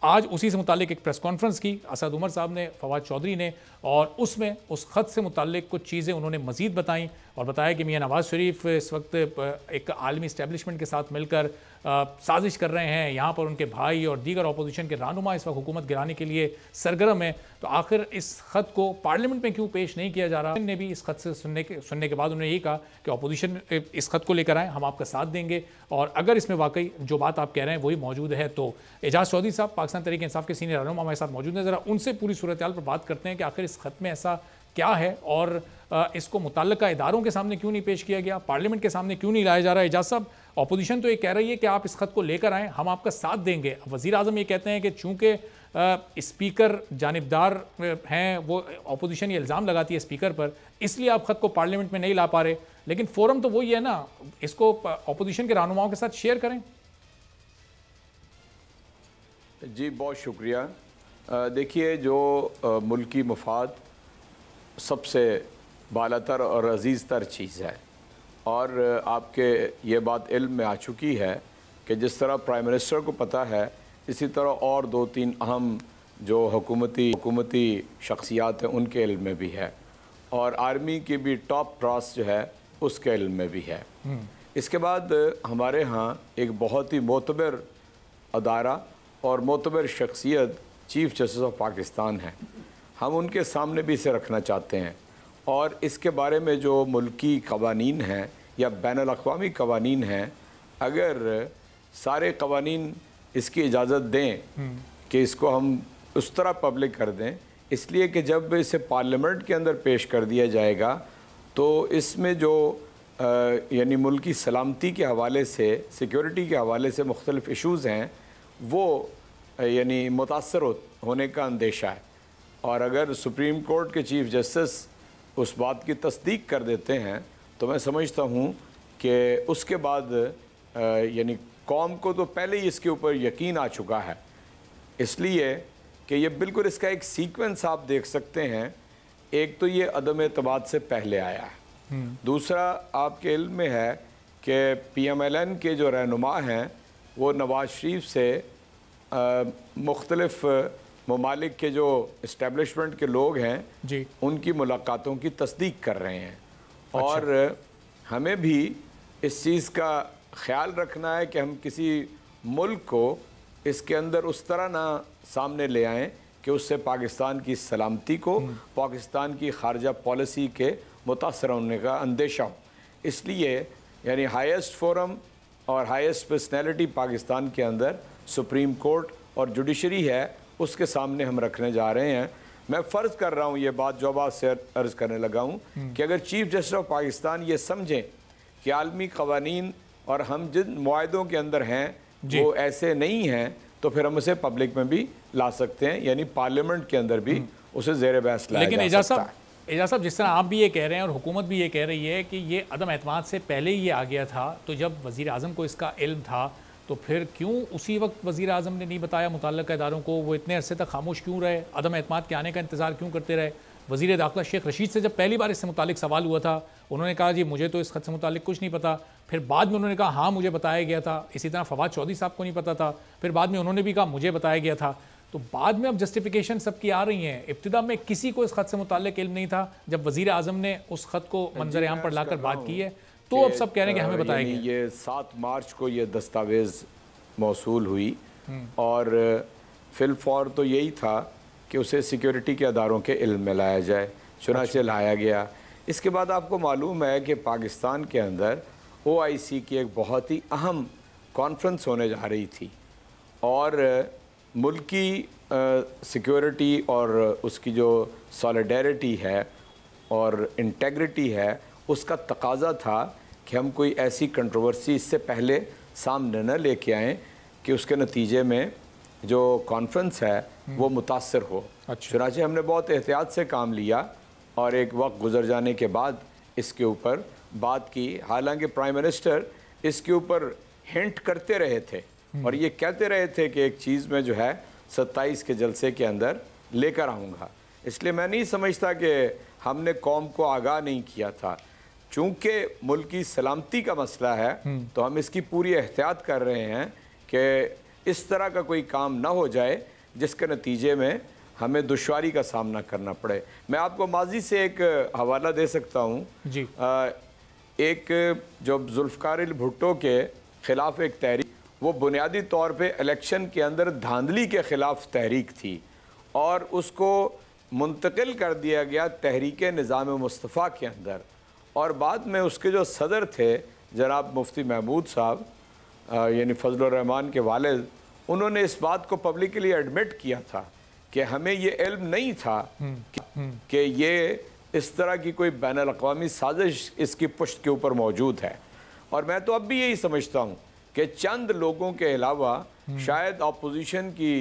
आज उसी से मुतालिक एक प्रेस कॉन्फ्रेंस की असद उमर साहब ने, फवाद चौधरी ने, और उसमें उस ख़त से मुतालिक कुछ चीज़ें उन्होंने मज़ीद बताई और बताया कि मियां नवाज़ शरीफ इस वक्त एक आलमी इस्टेब्लिशमेंट के साथ मिलकर साजिश कर रहे हैं। यहाँ पर उनके भाई और दीगर अपोजिशन के रहनुमा इस वक्त हुकूमत गिराने के लिए सरगर्म है। तो आखिर इस ख़त को पार्लियामेंट में क्यों पेश नहीं किया जा रहा? ने भी इस ख़त से सुनने के बाद उन्होंने यही कहा कि अपोजिशन इस ख़त को लेकर आए, हम आपका साथ देंगे और अगर इसमें वाकई जो बात आप कह रहे हैं वही मौजूद है तो। एजाज चौधरी साहब पाकिस्तान तहरीक इंसाफ के सीनियर रहनुमा हमारे साथ मौजूद हैं। ज़रा उनसे पूरी सूरत हाल पर बात करते हैं कि आखिर इस ख़त में ऐसा क्या है और इसको मुतल्लिका इदारों के सामने क्यों नहीं पेश किया गया, पार्लियामेंट के सामने क्यों नहीं लाया जा रहा है। एजाज साहब, अपोजिशन तो ये कह रही है कि आप इस खत को लेकर आएँ, हम आपका साथ देंगे। वज़ीर आज़म ये कहते हैं कि चूँकि स्पीकर जानिबदार हैं, वो अपोजिशन ये इल्ज़ाम लगाती है स्पीकर पर, इसलिए आप ख़त को पार्लियामेंट में नहीं ला पा रहे। लेकिन फोरम तो वही है ना, इसको अपोजिशन के रहनुमाओं के साथ शेयर करें। जी बहुत शुक्रिया। देखिए, जो मुल्की मफाद सबसे बालातर और अजीज़ तर चीज़ है और आपके ये बात इल्म में आ चुकी है कि जिस तरह प्राइम मिनिस्टर को पता है, इसी तरह और 2-3 अहम जो हुकूमती शख्सियात हैं उनके इल्म में भी है और आर्मी की भी टॉप ब्रास जो है उसके इल्म में भी है। इसके बाद हमारे यहाँ एक बहुत ही मोतबर अदारा और मोतबर शख्सियत चीफ़ जस्टिस ऑफ पाकिस्तान है। हम उनके सामने भी इसे रखना चाहते हैं और इसके बारे में जो मुल्की कवानीन हैं या बैनुल-अक़वामी कवानीन हैं, अगर सारे कवानीन इसकी इजाज़त दें कि इसको हम उस तरह पब्लिक कर दें, इसलिए कि जब इसे पार्लियामेंट के अंदर पेश कर दिया जाएगा तो इसमें जो यानी मुल्की सलामती के हवाले से, सिक्योरिटी के हवाले से मुख्तलिफ इशूज़ हैं, वो यानी मुतासर होने का अंदेशा है। और अगर सुप्रीम कोर्ट के चीफ़ जस्टिस उस बात की तस्दीक कर देते हैं तो मैं समझता हूँ कि उसके बाद यानी कौम को तो पहले ही इसके ऊपर यकीन आ चुका है, इसलिए कि ये बिल्कुल इसका एक सीक्वेंस आप देख सकते हैं। एक तो ये अदम एतमाद से पहले आया है, दूसरा आपके इल्म में है कि PMLN के जो रहनुमा हैं वो नवाज़ शरीफ से मुख्तलिफ ममालिक के जो इस्टेब्लिशमेंट के लोग हैं जी, उनकी मुलाकातों की तस्दीक कर रहे हैं। अच्छा। और हमें भी इस चीज़ का ख्याल रखना है कि हम किसी मुल्क को इसके अंदर उस तरह ना सामने ले आएँ कि उससे पाकिस्तान की सलामती को, पाकिस्तान की खारजा पॉलिसी के मुतासर होने का अंदेशा हो। इसलिए यानी हाईएस्ट फोरम और हाईएस्ट पर्सनैलिटी पाकिस्तान के अंदर सुप्रीम कोर्ट और जुडिशरी है, उसके सामने हम रखने जा रहे हैं। मैं फ़र्ज़ कर रहा हूँ ये बात जो बात से अर्ज़ करने लगा हूँ कि अगर चीफ़ जस्टिस ऑफ पाकिस्तान ये समझें कि आलमी क़वानीन और हम जिन मुआहदों के अंदर हैं वो ऐसे नहीं हैं, तो फिर हम उसे पब्लिक में भी ला सकते हैं, यानी पार्लियामेंट के अंदर भी उसे ज़ेर बहस लाया जा सकता है। एजाज साहब, जिस तरह आप भी ये कह रहे हैं और हुकूमत भी ये कह रही है कि ये अदम एतमाद से पहले ही ये आ गया था, तो जब वज़ीर आज़म को इसका इल्म था तो फिर क्यों उसी वक्त वज़ीर आज़म ने नहीं बताया मुतल्लिक़ा इदारों को? वो इतने अरसे तक खामोश क्यों रहे? अदम एतमाद के आने का इंतज़ार क्यों करते रहे? वज़ीर दाखिला शेख रशीद से जब पहली बार इससे मुतालिक सवाल हुआ था, उन्होंने कहा जी मुझे तो इस खत से मुतालिक कुछ नहीं पता। फिर बाद में उन्होंने कहा हाँ मुझे बताया गया था। इसी तरह फवाद चौधरी साहब को नहीं पता था, फिर बाद में उन्होंने भी कहा मुझे बताया गया था। तो बाद में अब जस्टिफिकेशन सबकी आ रही हैं, इब्तिदा में किसी को इस खत से मुताल्लिक इल्म नहीं था। जब वजीर आजम ने उस खत को मंजर आम पर लाकर बात की है तो अब सब कह रहे हैं कि हमें बताया गया। ये 7 मार्च को ये दस्तावेज़ मौसूल हुई और फिलफौर तो यही था कि उसे सिक्योरिटी के अदारों के इल्म में लाया जाए, चुनाचे लाया गया। इसके बाद आपको मालूम है कि पाकिस्तान के अंदर OIC की एक बहुत ही अहम कॉन्फ्रेंस होने जा रही थी और मुल्की सिक्योरिटी और उसकी जो सॉलिडेरिटी है और इंटेग्रिटी है उसका तकाजा था कि हम कोई ऐसी कंट्रोवर्सी इससे पहले सामने न लेके आएँ कि उसके नतीजे में जो कॉन्फ्रेंस है वो मुतासर हो। चुनांचे हमने बहुत एहतियात से काम लिया और एक वक्त गुजर जाने के बाद इसके ऊपर बात की। हालांकि प्राइम मिनिस्टर इसके ऊपर हिंट करते रहे थे और ये कहते रहे थे कि एक चीज़ में जो है 27 के जलसे के अंदर लेकर आऊँगा। इसलिए मैं नहीं समझता कि हमने कौम को आगाह नहीं किया था। चूँकि मुल्क की सलामती का मसला है तो हम इसकी पूरी एहतियात कर रहे हैं कि इस तरह का कोई काम ना हो जाए जिसके नतीजे में हमें दुश्वारी का सामना करना पड़े। मैं आपको माजी से एक हवाला दे सकता हूँ जी। एक जो जुल्फ़िकार भुट्टो के ख़िलाफ़ एक तहरीक, वो बुनियादी तौर पे इलेक्शन के अंदर धांधली के ख़िलाफ़ तहरीक थी और उसको मुंतकिल कर दिया गया तहरीक निज़ाम मुस्तफ़ा के अंदर। और बाद में उसके जो सदर थे जनाब मुफ्ती महमूद साहब यानी फजलुर रहमान के वालिद, उन्होंने इस बात को पब्लिकली एडमिट किया था कि हमें ये इल्म नहीं था कि ये इस तरह की कोई बैनुल अक़वामी साजिश इसकी पुश्त के ऊपर मौजूद है। और मैं तो अब भी यही समझता हूँ कि चंद लोगों के अलावा शायद अपोजिशन की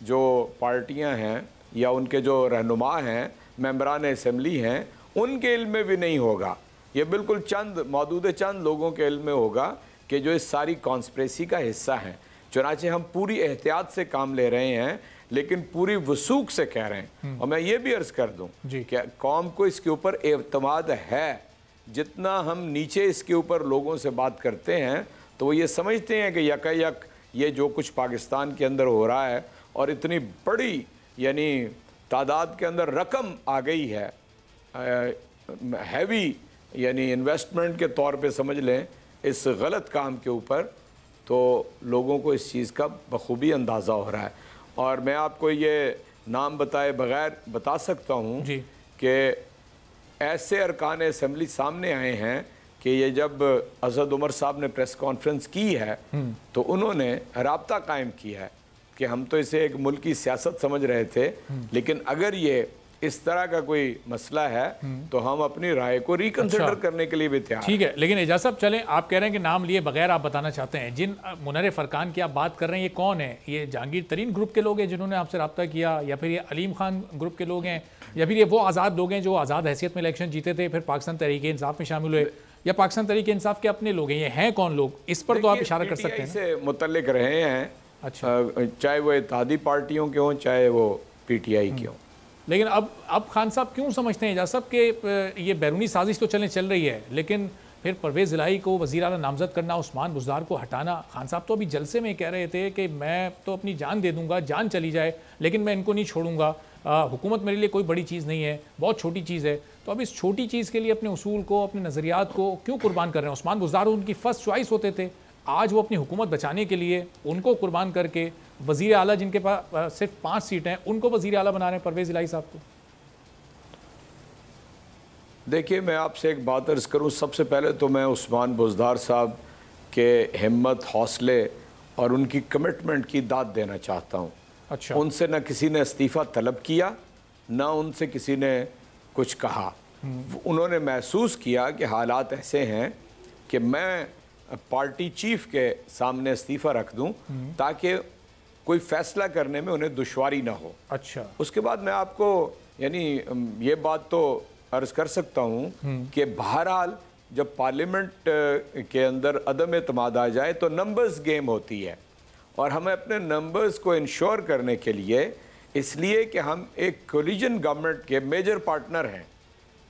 जो पार्टियाँ हैं या उनके जो रहनुमा हैं, मेंबरान असम्बली हैं, उनके इल्म में भी नहीं होगा। ये बिल्कुल चंद मौजूद चंद लोगों के इल्म में होगा कि जो इस सारी कॉन्स्पिरेसी का हिस्सा हैं। चुनांचे हम पूरी एहतियात से काम ले रहे हैं लेकिन पूरी वसूख से कह रहे हैं। और मैं ये भी अर्ज़ कर दूं कि कौम को इसके ऊपर एतमाद है। जितना हम नीचे इसके ऊपर लोगों से बात करते हैं तो वो ये समझते हैं कि यकायक ये जो कुछ पाकिस्तान के अंदर हो रहा है और इतनी बड़ी यानी तादाद के अंदर रकम आ गई है, हैवी यानी इन्वेस्टमेंट के तौर पे समझ लें इस गलत काम के ऊपर, तो लोगों को इस चीज़ का बखूबी अंदाज़ा हो रहा है। और मैं आपको ये नाम बताए बगैर बता सकता हूँ कि ऐसे अरकान असम्बली सामने आए हैं कि ये जब असद उमर साहब ने प्रेस कॉन्फ्रेंस की है तो उन्होंने राब्ता कायम किया है कि हम तो इसे एक मुल्क की सियासत समझ रहे थे, लेकिन अगर ये इस तरह का कोई मसला है तो हम अपनी राय को रिकंसिडर करने के लिए भी तैयार। ठीक है, लेकिन एजाज साहब चलें, आप कह रहे हैं कि नाम लिए बगैर आप बताना चाहते हैं जिन मुनर फरकान की आप बात कर रहे हैं, ये कौन है? ये जहांगीर तरीन ग्रुप के लोग हैं जिन्होंने आपसे रब्ता किया, या फिर ये अलीम खान ग्रुप के लोग हैं, या फिर ये वो आज़ाद लोग हैं जो आज़ाद हैसियत में इलेक्शन जीते थे फिर पाकिस्तान तहरीक इंसाफ में शामिल हुए, या पाकिस्तान तहरीक इंसाफ के अपने लोग हैं? ये हैं कौन लोग? इस पर तो आप इशारा कर सकते हैं। से मुतल्लिक रहे हैं, अच्छा, चाहे वो इत्तेहादी पार्टियों के हों चाहे वो PTI के हों। लेकिन अब खान साहब क्यों समझते हैं एजाज साहब कि ये बैरूनी साजिश तो चल रही है, लेकिन फिर परवेज़ इलाही को वज़ीर आला नामज़द करना, उस्मान बुज़दार को हटाना? खान साहब तो अभी जलसे में कह रहे थे कि मैं तो अपनी जान दे दूंगा, जान चली जाए लेकिन मैं इनको नहीं छोड़ूंगा, हुकूमत मेरे लिए कोई बड़ी चीज़ नहीं है, बहुत छोटी चीज़ है। तो अब इस छोटी चीज़ के लिए अपने उसूल को, अपने नज़रियात को क्यों कुर्बान कर रहे हैं? उस्मान बुज़दार उनकी फ़र्स्ट चॉइस होते थे, आज वो अपनी हुकूमत बचाने के लिए उनको कुर्बान करके वज़ीर आला जिनके पास सिर्फ 5 सीटें हैं उनको वज़ीर आला बना रहे हैं परवेज़ इलाही साहब को। देखिए, मैं आपसे एक बात अर्ज़ करूं, सबसे पहले तो मैं उस्मान बुज़दार साहब के हिम्मत, हौसले और उनकी कमिटमेंट की दाद देना चाहता हूं। अच्छा। उनसे न किसी ने इस्तीफ़ा तलब किया, न उनसे किसी ने कुछ कहा। उन्होंने महसूस किया कि हालात ऐसे हैं कि मैं पार्टी चीफ के सामने इस्तीफ़ा रख दूं ताकि कोई फैसला करने में उन्हें दुश्वारी ना हो। अच्छा। उसके बाद मैं आपको यानी ये बात तो अर्ज़ कर सकता हूँ कि बहरहाल जब पार्लियामेंट के अंदर अदम एतमाद आ जाए तो नंबर्स गेम होती है और हमें अपने नंबर्स को इंश्योर करने के लिए, इसलिए कि हम एक कोलिजन गवर्नमेंट के मेजर पार्टनर हैं,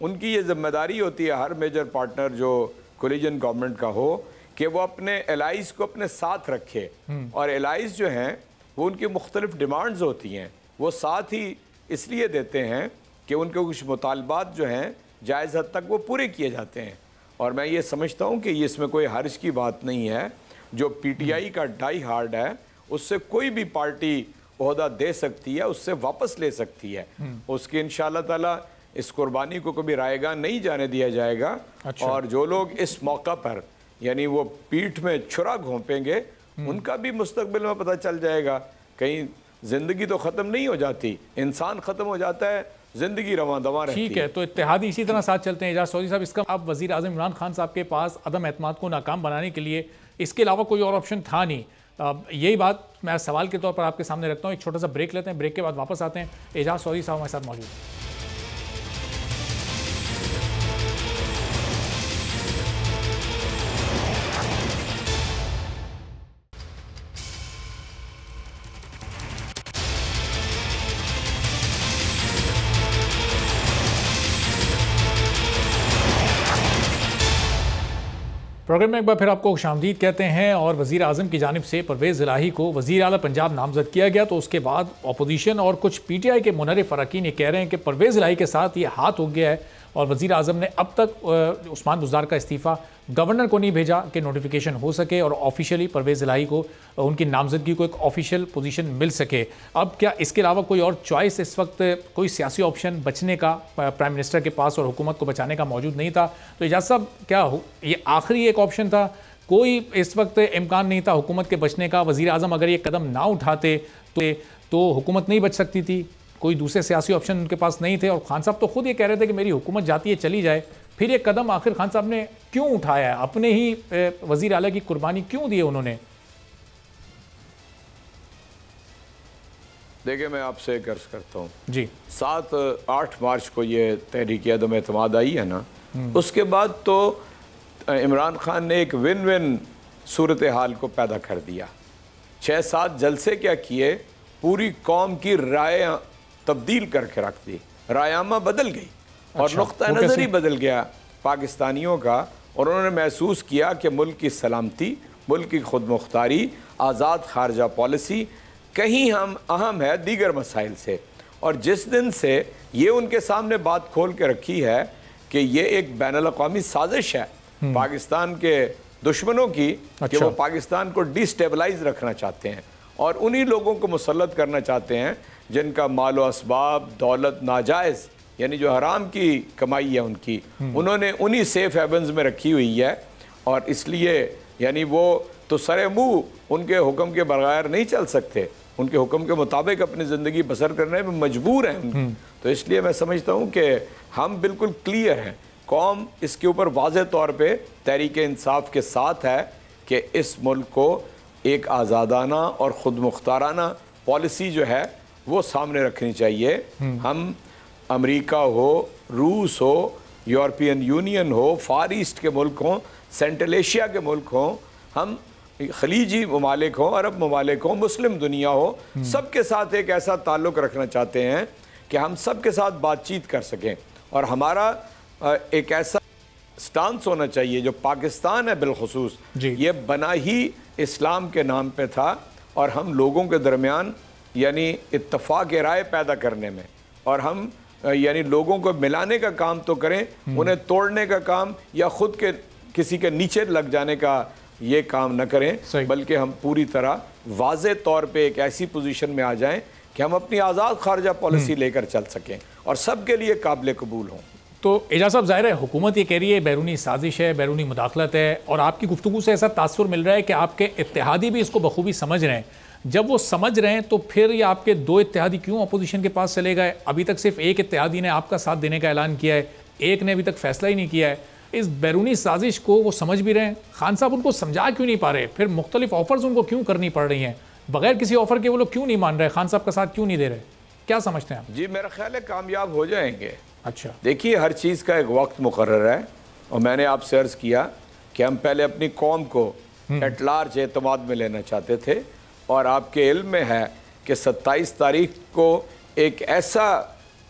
उनकी ये जिम्मेदारी होती है हर मेजर पार्टनर जो कोलिजन गवर्नमेंट का हो कि वो अपने एलाइज को अपने साथ रखे। और एलाइज जो हैं वो उनकी मुख्तलिफ डिमांड्स होती हैं, वो साथ ही इसलिए देते हैं कि उनके कुछ मुतालबात जो हैं जायज़ हद तक वो पूरे किए जाते हैं। और मैं ये समझता हूँ कि इसमें कोई हर्ज की बात नहीं है। जो PTI का डाई हार्ड है उससे कोई भी पार्टी ओहदा दे सकती है, उससे वापस ले सकती है, उसकी इंशाअल्लाह ताला इस कुर्बानी को कभी रायगा नहीं जाने दिया जाएगा। अच्छा। और जो लोग इस मौका पर यानी वो पीठ में छुरा घोंपेंगे उनका भी मुस्तकबिल में पता चल जाएगा। कहीं जिंदगी तो ख़त्म नहीं हो जाती, इंसान ख़त्म हो जाता है, जिंदगी रवां दवा रहती है। ठीक है, तो इत्तेहादी इसी तरह साथ चलते हैं। एजाज चौधरी साहब, इसका अब वज़ीर आज़म इमरान खान साहब के पास अदम एतमाद को नाकाम बनाने के लिए इसके अलावा कोई और ऑप्शन था नहीं। यही बात मैं सवाल के तौर पर आपके सामने रखता हूँ। एक छोटा सा ब्रेक लेते हैं, ब्रेक के बाद वापस आते हैं। एजाज चौधरी साहब हमारे साथ मौजूद हैं। प्रोग्राम में एक बार फिर आपको खुशामदीद कहते हैं। और वज़ीर आज़म की जानिब से परवेज़ इलाही को वज़ीर आला पंजाब नामज़द किया गया, तो उसके बाद अपोजिशन और कुछ PTI के मुनर्रिफ अरकान ये कह रहे हैं कि परवेज़ इलाही के साथ ये हाथ हो गया है और वज़ीर आज़म ने अब तक उस्मान बुज़दार का इस्तीफ़ा गवर्नर को नहीं भेजा कि नोटिफिकेशन हो सके और ऑफिशियली परवेज़ इलाही को उनकी नामजदगी को एक ऑफिशियल पोजीशन मिल सके। अब क्या इसके अलावा कोई और चॉइस इस वक्त, कोई सियासी ऑप्शन बचने का प्राइम मिनिस्टर के पास और हुकूमत को बचाने का मौजूद नहीं था? तो एजाज साहब, क्या ये आखिरी एक ऑप्शन था? कोई इस वक्त इम्कान नहीं था हुकूमत के बचने का? वज़ीर आज़म अगर ये कदम ना उठाते तो हुकूमत नहीं बच सकती थी? कोई दूसरे सियासी ऑप्शन उनके पास नहीं थे? और खान साहब तो खुद ये कह रहे थे कि मेरी हुकूमत जाती है चली जाए। फिर ये कदम आखिर खान साहब ने क्यों उठाया? अपने ही वज़ीर आला की कुर्बानी क्यों दी उन्होंने? देखिए, मैं आपसे एक अर्ज करता हूँ जी, 7-8 मार्च को ये तहरीक अदम एतमाद आई है ना, उसके बाद तो इमरान खान ने एक विन विन सूरत हाल को पैदा कर दिया। 6-7 जलसे क्या किए, पूरी कौम की राय तब्दील करके रख दी, रायामा बदल गई। और अच्छा, नुक्ता नज़र ही बदल गया पाकिस्तानियों का। और उन्होंने महसूस किया कि मुल्क की सलामती, मुल्क की खुद मुख्तारी, आज़ाद खारजा पॉलिसी कहीं हम अहम है दीगर मसाइल से। और जिस दिन से ये उनके सामने बात खोल के रखी है कि ये एक बैनुल-अक़वामी साजिश है पाकिस्तान के दुश्मनों की, कि वो पाकिस्तान को डिस्टेबलाइज रखना चाहते हैं और उन्हीं लोगों को मुसल्लत करना चाहते हैं जिनका मालो असबाब, दौलत नाजायज़ यानी जो हराम की कमाई है उनकी, उन्होंने उन्हीं सेफ हेवन्स में रखी हुई है। और इसलिए यानी वो तो सरे मुँह उनके हुक्म के बगैर नहीं चल सकते, उनके हुक्म के मुताबिक अपनी ज़िंदगी बसर करने में मजबूर हैं। तो इसलिए मैं समझता हूँ कि हम बिल्कुल क्लियर हैं, कौम इसके ऊपर वाज़े तौर पे तहरीक इंसाफ के साथ है कि इस मुल्क को एक आज़ादाना और ख़ुद मुख्ताराना पॉलिसी जो है वो सामने रखनी चाहिए। हम अमेरिका हो, रूस हो, यूरोपियन यूनियन हो, फार ईस्ट के मुल्क हों, सेंट्रल एशिया के मुल्क हों, हम खलीजी ममालिक हों, अरब ममालिक हों, मुस्लिम दुनिया हो, सबके साथ एक ऐसा ताल्लुक़ रखना चाहते हैं कि हम सब के साथ बातचीत कर सकें। और हमारा एक ऐसा स्टांस होना चाहिए जो पाकिस्तान है बिलखुसूस, ये बना ही इस्लाम के नाम पे था और हम लोगों के दरमियान यानी इत्तफाक राय पैदा करने में, और हम यानी लोगों को मिलाने का काम तो करें, उन्हें तोड़ने का काम या ख़ुद के किसी के नीचे लग जाने का ये काम न करें, बल्कि हम पूरी तरह वाज़े तौर पे एक ऐसी पोजीशन में आ जाएं कि हम अपनी आज़ाद खारजा पॉलिसी लेकर चल सकें और सबके लिए काबिल कबूल हों। तो एजाज साहब, ज़ाहिर है हुकूमत ये कह रही है बैरूनी साजिश है, बैरूनी मुदाखलत है, और आपकी गुफ्तगू से ऐसा तासुर मिल रहा है कि आपके इत्तेहादी भी इसको बखूबी समझ रहे हैं। जब वो समझ रहे हैं तो फिर ये आपके 2 इत्तेहादी क्यों अपोजिशन के पास चले गए? अभी तक सिर्फ एक इत्तेहादी ने आपका साथ देने का ऐलान किया है, एक ने अभी तक फैसला ही नहीं किया है। इस बैरूनी साजिश को वो समझ भी रहे हैं, खान साहब उनको समझा क्यों नहीं पा रहे? फिर मुख्तलिफ ऑफर्स उनको क्यों करनी पड़ रही हैं? बगैर किसी ऑफर के वो लोग क्यों नहीं मान रहे? खान साहब का साथ क्यों नहीं दे रहे? क्या समझते हैं आप? जी, मेरा ख्याल है कामयाब हो जाएंगे। अच्छा, देखिए, हर चीज़ का एक वक्त मुकर्रर है और मैंने आपसे अर्ज़ किया कि हम पहले अपनी कौम को एट लार्ज एतमाद में लेना चाहते थे, और आपके इल्म में है कि 27 तारीख को एक ऐसा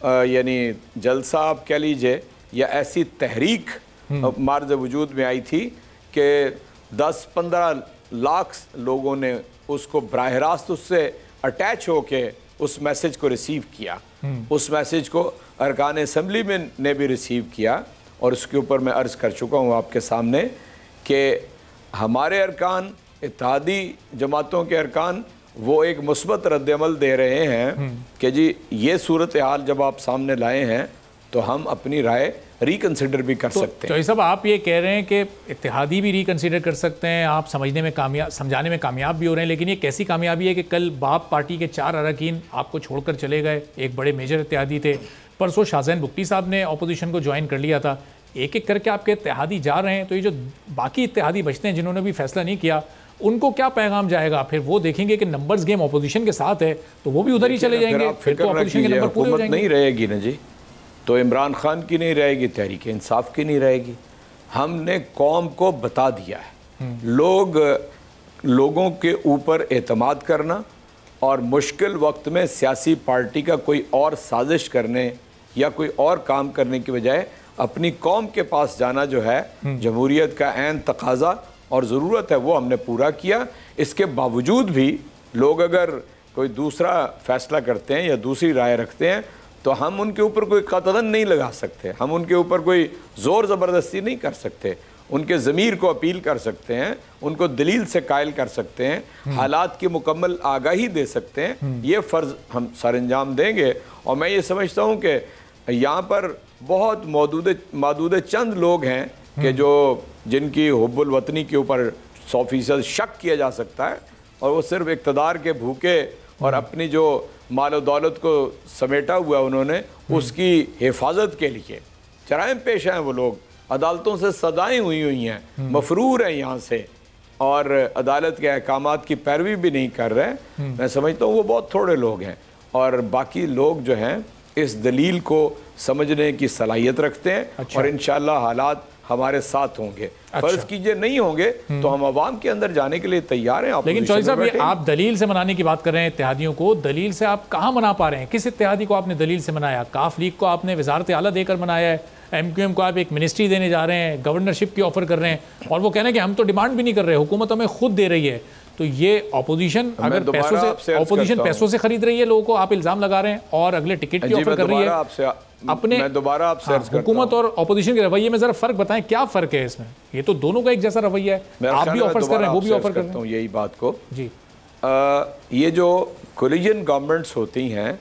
यानी जलसा आप कह लीजिए या ऐसी तहरीक मार्ज़ वजूद में आई थी कि 10-15 लाख लोगों ने उसको बराह रास्त उससे अटैच होके उस मैसेज को रिसीव किया, उस मैसेज को अरकान असम्बली में ने भी रिसीव किया। और उसके ऊपर मैं अर्ज़ कर चुका हूँ आपके सामने कि हमारे अरकान, इत्तेहादी जमातों के अरकान, वो एक मुस्बत रद्द-ए-अमल दे रहे हैं कि जी ये सूरत हाल जब आप सामने लाए हैं तो हम अपनी राय रिकन्सिडर भी कर सकते हैं। तो साहब आप ये कह रहे हैं कि इत्तेहादी भी रिकन्सिडर कर सकते हैं, आप समझने में समझाने में कामयाब भी हो रहे हैं, लेकिन ये कैसी कामयाबी है कि कल बाप पार्टी के 4 अरकान आपको छोड़कर चले गए, एक बड़े मेजर इत्तेहादी थे। परसों शाहजैन बुगटी साहब ने अपोजिशन को ज्वाइन कर लिया था। एक एक करके आपके इत्तेहादी जा रहे हैं, तो ये जो बाकी इत्तेहादी बचते हैं जिन्होंने भी फैसला नहीं किया, उनको क्या पैगाम जाएगा? फिर वो देखेंगे कि नंबर्स गेम अपोजिशन के साथ है तो वो भी उधर ही चले जाएंगे, फिर तो अपोजिशन के नंबर पूरे हो जाएंगे। नहीं रहेगी ना जी, तो इमरान खान की नहीं रहेगी, तहरीक इंसाफ की नहीं रहेगी। हमने कौम को बता दिया है, लोगों के ऊपर एतमाद करना और मुश्किल वक्त में सियासी पार्टी का कोई और साजिश करने या कोई और काम करने की बजाय अपनी कौम के पास जाना जो है जमहूरियत का ऐन तकाजा और ज़रूरत है, वो हमने पूरा किया। इसके बावजूद भी लोग अगर कोई दूसरा फैसला करते हैं या दूसरी राय रखते हैं तो हम उनके ऊपर कोई कतदन नहीं लगा सकते, हम उनके ऊपर कोई ज़ोर ज़बरदस्ती नहीं कर सकते, उनके ज़मीर को अपील कर सकते हैं, उनको दलील से कायल कर सकते हैं, हालात की मुकम्मल आगाही दे सकते हैं। ये फ़र्ज़ हम सरअंजाम देंगे। और मैं ये समझता हूँ कि यहाँ पर बहुत मौजूद चंद लोग हैं कि जिनकी हुब्बुल वतनी के ऊपर 100% शक किया जा सकता है, और वो सिर्फ इक़्तिदार के भूखे और अपनी जो माल दौलत को समेटा हुआ उन्होंने उसकी हिफाजत के लिए जराइम पेश हैं। वो लोग अदालतों से सजाएं हुई हैं, मफरूर हैं यहाँ से, और अदालत के अहकामात की पैरवी भी नहीं कर रहे। मैं समझता हूँ वो बहुत थोड़े लोग हैं, और बाकी लोग जो हैं इस दलील को समझने की सलाहियत रखते हैं। अच्छा। और इंशाअल्लाह हालात हमारे साथ होंगे। अच्छा। फर्ज कीजिए नहीं होंगे तो हम अवाम के अंदर जाने के लिए तैयार हैं। लेकिन चौधरी साहब, ये आप दलील से मनाने की बात कर रहे हैं इत्तेहादियों को, दलील से आप कहाँ मना पा रहे हैं? किस इत्तेहादी को आपने दलील से मनाया? काफ लीग को आपने वजारत आला देकर मनाया है, MQM को आप एक मिनिस्ट्री देने जा रहे हैं, गवर्नरशिप की ऑफर कर रहे हैं, और वो कह रहे हैं कि हम तो डिमांड भी नहीं कर रहे, हुकूमत हमें खुद दे रही है। तो ये अपोजिशन अगर पैसों से खरीद रही है लोगों को, आप इल्जाम लगा रहे हैं, और अगले टिकट की ऑफर कर रही है अपने। मैं दोबारा आपसे हुकूमत और अपोजिशन के रवैये में जरा फर्क बताएं, क्या फर्क है इसमें? ये तो दोनों का एक जैसा रवैया है, आप भी ऑफर्स कर रहे हैं, वो भी ऑफर कर रहे हैं। यही बात को जी, ये जो कोलिजन गवर्नमेंट्स होती हैं,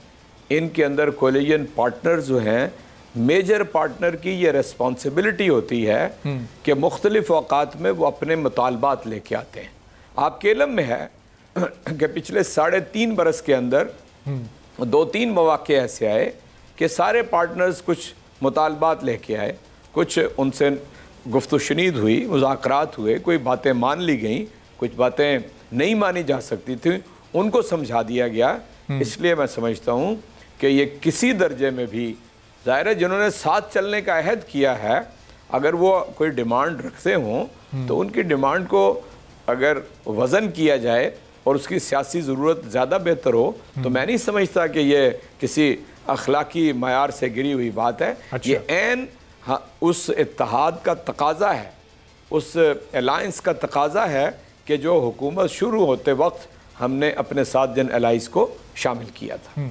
इनके अंदर कोलिजन पार्टनर जो हैं, मेजर पार्टनर की ये रिस्पॉन्सिबिलिटी होती है कि मुख्तलिफ औकात में वो अपने मुतालबात लेके आते हैं। आपके इल्म में है कि पिछले 3.5 बरस के अंदर 2-3 मौके ऐसे आए कि सारे पार्टनर्स कुछ मुतालबात लेके आए, कुछ उनसे गुफ्तगू शुनीद हुई, मुज़ाकरात हुए, कोई बातें मान ली गई, कुछ बातें नहीं मानी जा सकती थी, उनको समझा दिया गया। इसलिए मैं समझता हूँ कि ये किसी दर्जे में भी ज़ाहिर है जिन्होंने साथ चलने का अहद किया है, अगर वो कोई डिमांड रखते हों तो उनकी डिमांड को अगर वज़न किया जाए और उसकी सियासी ज़रूरत ज़्यादा बेहतर हो तो मैं नहीं समझता कि ये किसी अखलाकी मयार से गिरी हुई बात है। अच्छा। ये ऐन उस इत्तेहाद का तकाजा है, उस अलायंस का तकाजा है कि जो हुकूमत शुरू होते वक्त हमने अपने साथ जन अलाइंस को शामिल किया था।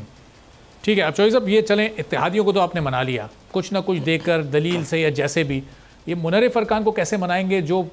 ठीक है। अब चौधरी साहब ये चलें, इत्तेहादियों को तो आपने मना लिया कुछ ना कुछ देकर, दलील से या जैसे भी, ये मुनर्रिफ अरकान को कैसे मनाएंगे जो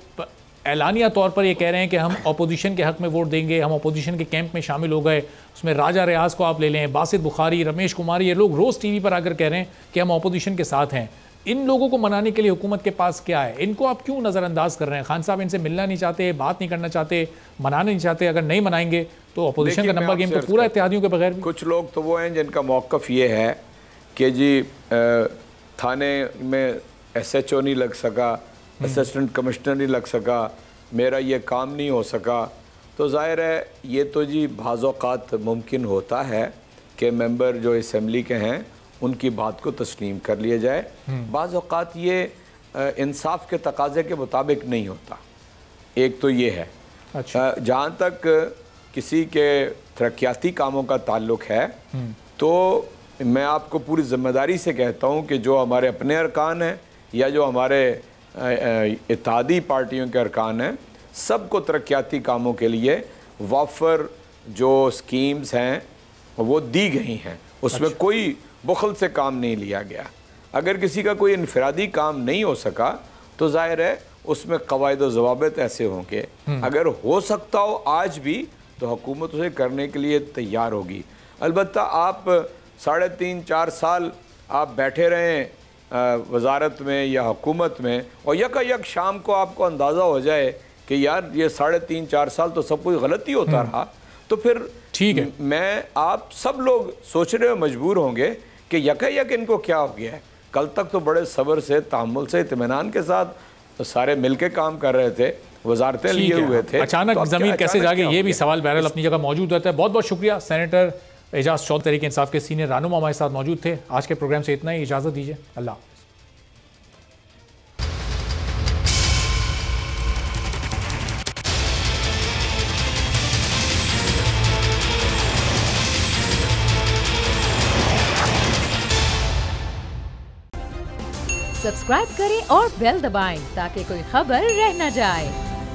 एलानिया तौर पर ये कह रहे हैं कि हम अपोजिशन के हक़ में वोट देंगे, हम अपोजिशन के कैंप में शामिल हो गए? उसमें राजा रियाज को आप ले लें, बासित बुखारी, रमेश कुमार, ये लोग रोज़ TV पर आकर कह रहे हैं कि हम अपोजिशन के साथ हैं। इन लोगों को मनाने के लिए हुकूमत के पास क्या है? इनको आप क्यों नज़रअंदाज कर रहे हैं? खान साहब इनसे मिलना नहीं चाहते, बात नहीं करना चाहते, मनाना नहीं चाहते? अगर नहीं मनाएंगे तो अपोजिशन का नंबर गेम तो पूरा इत्तेहादियों के बगैर। कुछ लोग तो वो हैं जिनका मौक़िफ़ ये है कि जी थाने में SHO नहीं लग सका, असिस्टेंट कमिश्नर नहीं लग सका, मेरा ये काम नहीं हो सका। तो ज़ाहिर है ये तो जी बाज़ औक़ात मुमकिन होता है कि मेंबर जो असम्बली के हैं उनकी बात को तस्लीम कर लिया जाए। बाज़ औक़ात ये इंसाफ के तकाज़े के मुताबिक नहीं होता। एक तो ये है। अच्छा। जहाँ तक किसी के तरक्याती कामों का ताल्लुक़ है तो मैं आपको पूरी ज़िम्मेदारी से कहता हूँ कि जो हमारे अपने अरकान हैं या जो हमारे इत्तेहादी पार्टियों के अरकान हैं, सबको तरक्याती कामों के लिए वाफर जो स्कीम्स हैं वो दी गई हैं, उसमें कोई बुखल से काम नहीं लिया गया। अगर किसी का कोई इनफरादी काम नहीं हो सका तो जाहिर है उसमें कवायद व ज़वाबित ऐसे होंगे। अगर हो सकता हो आज भी तो हुकूमत उसे करने के लिए तैयार होगी। अलबत्ता आप 3.5-4 साल आप बैठे रहें वजारत में या हुकूमत में और यक शाम को आपको अंदाज़ा हो जाए कि यार ये 3.5-4 साल तो सब कुछ गलत ही होता रहा, तो फिर ठीक है, मैं आप सब लोग सोचने में मजबूर होंगे कि यक इनको क्या हो गया है। कल तक तो बड़े सब्र से, तहम्मुल से, इत्मीनान के साथ तो सारे मिलके काम कर रहे थे, वजारतें लिए हुए थे। अचानक तो जमीन कैसे जागे, ये भी सवाल बहरहाल अपनी जगह मौजूद रहता है। बहुत बहुत शुक्रिया। सेनेटर एजाज चौधरी तहरीक इंसाफ के सीनियर रहनुमा हमारे साथ मौजूद थे। आज के प्रोग्राम से इतना ही, इजाजत दीजिए, अल्लाह। सब्सक्राइब करें और बेल दबाएं ताकि कोई खबर रह न जाए।